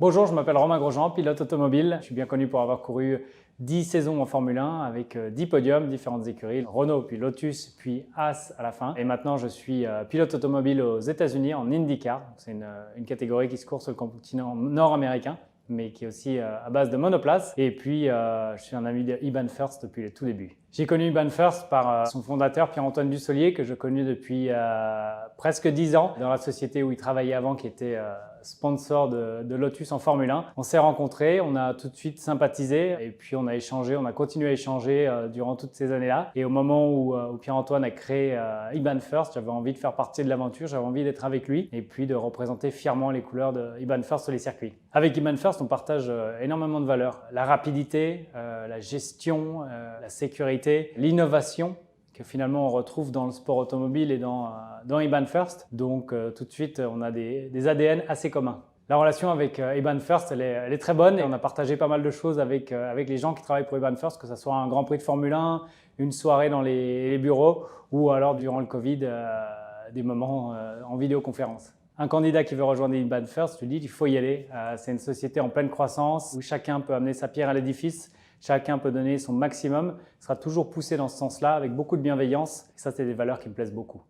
Bonjour, je m'appelle Romain Grosjean, pilote automobile. Je suis bien connu pour avoir couru 10 saisons en Formule 1 avec 10 podiums, différentes écuries, Renault, puis Lotus, puis Haas à la fin. Et maintenant, je suis pilote automobile aux États-Unis en IndyCar. C'est une catégorie qui se court sur le continent nord-américain, mais qui est aussi à base de monoplace. Et puis, je suis un ami de Iban First depuis le tout début. J'ai connu Iban First par son fondateur Pierre-Antoine Dussolier, que je connais depuis presque 10 ans, dans la société où il travaillait avant, qui était sponsor de Lotus en Formule 1. On s'est rencontrés, on a tout de suite sympathisé, et puis on a échangé, on a continué à échanger durant toutes ces années-là. Et au moment où Pierre-Antoine a créé Iban First, j'avais envie de faire partie de l'aventure, j'avais envie d'être avec lui, et puis de représenter fièrement les couleurs de Iban First sur les circuits. Avec Iban First, on partage énormément de valeurs. La rapidité, la gestion, la sécurité, l'innovation, que finalement on retrouve dans le sport automobile et dans Iban First. Donc tout de suite, on a des ADN assez communs. La relation avec Iban First, elle est très bonne et on a partagé pas mal de choses avec les gens qui travaillent pour Iban First, que ce soit un Grand Prix de Formule 1, une soirée dans les bureaux ou alors durant le Covid, des moments en vidéoconférence. Un candidat qui veut rejoindre Iban First, je lui dis il faut y aller. C'est une société en pleine croissance où chacun peut amener sa pierre à l'édifice. Chacun peut donner son maximum, sera toujours poussé dans ce sens-là avec beaucoup de bienveillance. Et ça, c'est des valeurs qui me plaisent beaucoup.